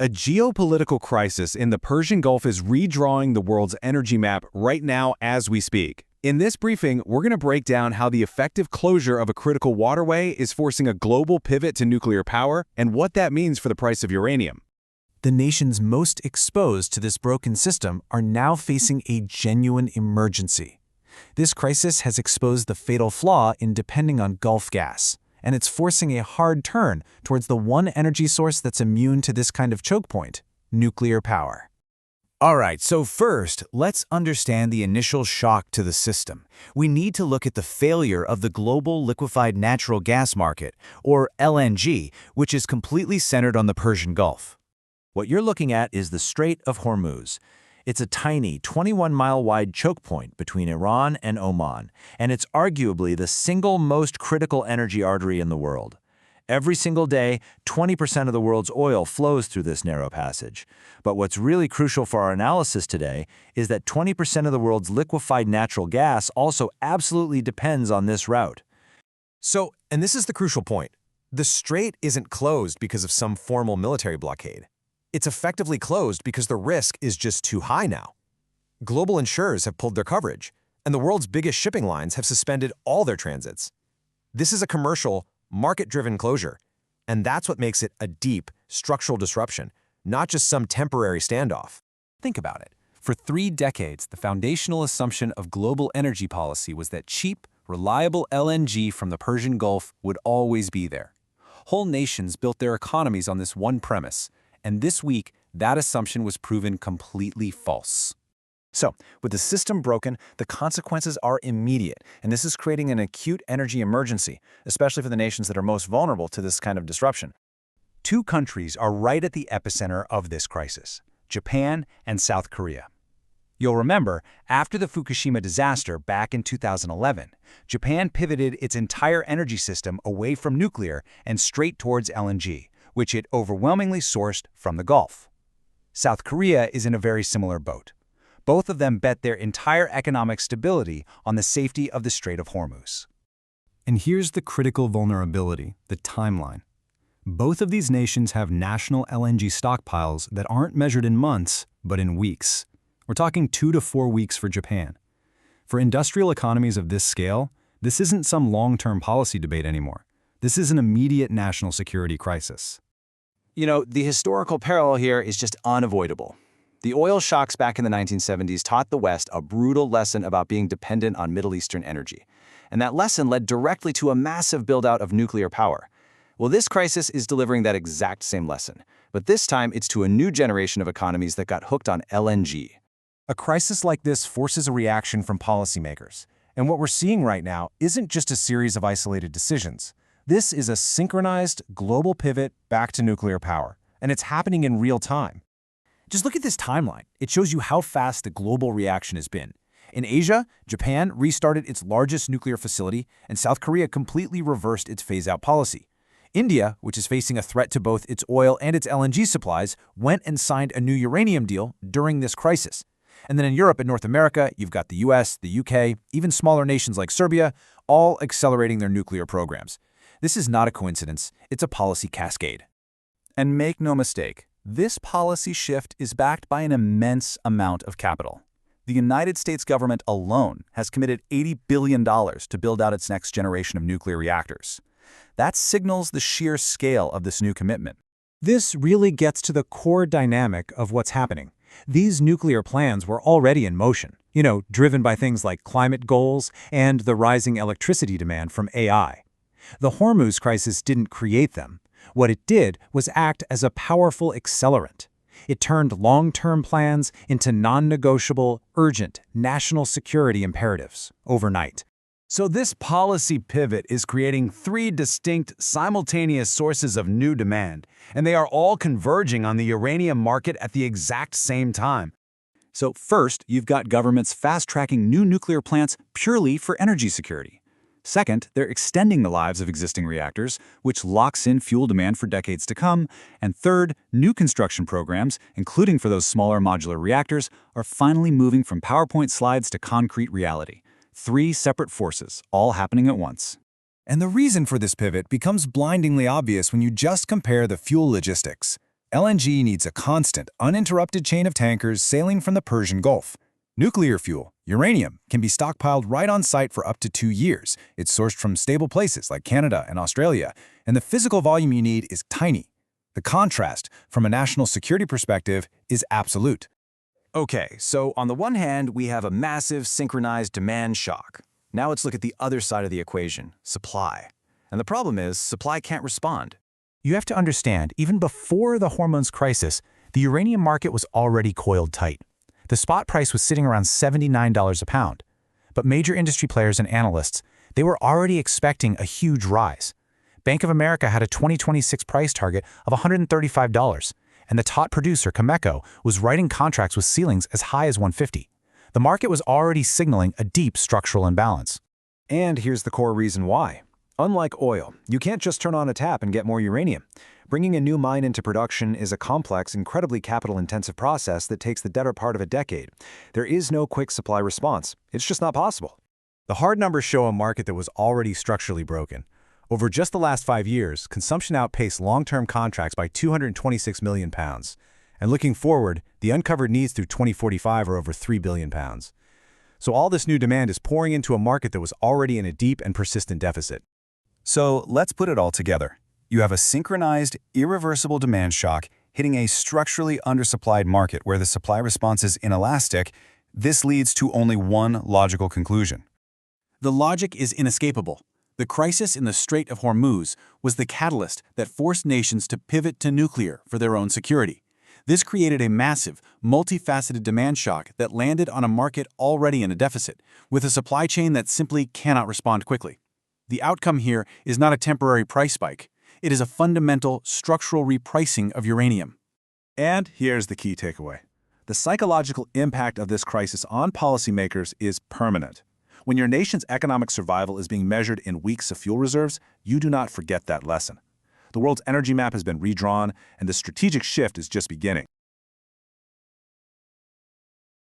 A geopolitical crisis in the Persian Gulf is redrawing the world's energy map right now as we speak. In this briefing, we're going to break down how the effective closure of a critical waterway is forcing a global pivot to nuclear power and what that means for the price of uranium. The nations most exposed to this broken system are now facing a genuine emergency. This crisis has exposed the fatal flaw in depending on Gulf gas, and it's forcing a hard turn towards the one energy source that's immune to this kind of choke point: nuclear power. Alright, so first, let's understand the initial shock to the system. We need to look at the failure of the global liquefied natural gas market, or LNG, which is completely centered on the Persian Gulf. What you're looking at is the Strait of Hormuz. It's a tiny 21-mile-wide choke point between Iran and Oman, and it's arguably the single most critical energy artery in the world. Every single day, 20% of the world's oil flows through this narrow passage. But what's really crucial for our analysis today is that 20% of the world's liquefied natural gas also absolutely depends on this route. And this is the crucial point. The strait isn't closed because of some formal military blockade. It's effectively closed because the risk is just too high now. Global insurers have pulled their coverage, and the world's biggest shipping lines have suspended all their transits. This is a commercial, market-driven closure, and that's what makes it a deep, structural disruption, not just some temporary standoff. Think about it. For 3 decades, the foundational assumption of global energy policy was that cheap, reliable LNG from the Persian Gulf would always be there. Whole nations built their economies on this one premise, and this week, that assumption was proven completely false. So, with the system broken, the consequences are immediate, and this is creating an acute energy emergency, especially for the nations that are most vulnerable to this kind of disruption. 2 countries are right at the epicenter of this crisis: Japan and South Korea. You'll remember, after the Fukushima disaster back in 2011, Japan pivoted its entire energy system away from nuclear and straight towards LNG, which it overwhelmingly sourced from the Gulf. South Korea is in a very similar boat. Both of them bet their entire economic stability on the safety of the Strait of Hormuz. And here's the critical vulnerability: the timeline. Both of these nations have national LNG stockpiles that aren't measured in months, but in weeks. We're talking 2 to 4 weeks for Japan. For industrial economies of this scale, this isn't some long-term policy debate anymore. This is an immediate national security crisis. The historical parallel here is just unavoidable. The oil shocks back in the 1970s taught the West a brutal lesson about being dependent on Middle Eastern energy. And that lesson led directly to a massive build-out of nuclear power. Well, this crisis is delivering that exact same lesson. But this time, it's to a new generation of economies that got hooked on LNG. A crisis like this forces a reaction from policymakers. And what we're seeing right now isn't just a series of isolated decisions. This is a synchronized global pivot back to nuclear power, and it's happening in real time. Just look at this timeline. It shows you how fast the global reaction has been. In Asia, Japan restarted its largest nuclear facility, and South Korea completely reversed its phase-out policy. India, which is facing a threat to both its oil and its LNG supplies, went and signed a new uranium deal during this crisis. And then in Europe and North America, you've got the US, the UK, even smaller nations like Serbia, all accelerating their nuclear programs. This is not a coincidence, it's a policy cascade. And make no mistake, this policy shift is backed by an immense amount of capital. The United States government alone has committed $80 billion to build out its next generation of nuclear reactors. That signals the sheer scale of this new commitment. This really gets to the core dynamic of what's happening. These nuclear plans were already in motion, driven by things like climate goals and the rising electricity demand from AI. The Hormuz crisis didn't create them. What it did was act as a powerful accelerant. It turned long-term plans into non-negotiable, urgent national security imperatives overnight. So this policy pivot is creating 3 distinct, simultaneous sources of new demand, and they are all converging on the uranium market at the exact same time. So first, you've got governments fast-tracking new nuclear plants purely for energy security. Second, they're extending the lives of existing reactors, which locks in fuel demand for decades to come. And third, new construction programs, including for those smaller modular reactors, are finally moving from PowerPoint slides to concrete reality. 3 separate forces, all happening at once. And the reason for this pivot becomes blindingly obvious when you just compare the fuel logistics. LNG needs a constant, uninterrupted chain of tankers sailing from the Persian Gulf. Nuclear fuel, uranium, can be stockpiled right on site for up to 2 years. It's sourced from stable places like Canada and Australia, and the physical volume you need is tiny. The contrast, from a national security perspective, is absolute. Okay, so on the one hand, we have a massive synchronized demand shock. Now let's look at the other side of the equation, supply. And the problem is, supply can't respond. You have to understand, even before the Hormuz crisis, the uranium market was already coiled tight. The spot price was sitting around $79 a pound. But major industry players and analysts, they were already expecting a huge rise. Bank of America had a 2026 price target of $135, and the top producer, Cameco, was writing contracts with ceilings as high as $150. The market was already signaling a deep structural imbalance. And here's the core reason why. Unlike oil, you can't just turn on a tap and get more uranium. Bringing a new mine into production is a complex, incredibly capital-intensive process that takes the better part of a decade. There is no quick supply response. It's just not possible. The hard numbers show a market that was already structurally broken. Over just the last 5 years, consumption outpaced long-term contracts by 226 million pounds. And looking forward, the uncovered needs through 2045 are over 3 billion pounds. So all this new demand is pouring into a market that was already in a deep and persistent deficit. So let's put it all together. You have a synchronized, irreversible demand shock hitting a structurally undersupplied market where the supply response is inelastic. This leads to only one logical conclusion. The logic is inescapable. The crisis in the Strait of Hormuz was the catalyst that forced nations to pivot to nuclear for their own security. This created a massive, multifaceted demand shock that landed on a market already in a deficit, with a supply chain that simply cannot respond quickly. The outcome here is not a temporary price spike. It is a fundamental, structural repricing of uranium. And here's the key takeaway. The psychological impact of this crisis on policymakers is permanent. When your nation's economic survival is being measured in weeks of fuel reserves, you do not forget that lesson. The world's energy map has been redrawn, and the strategic shift is just beginning.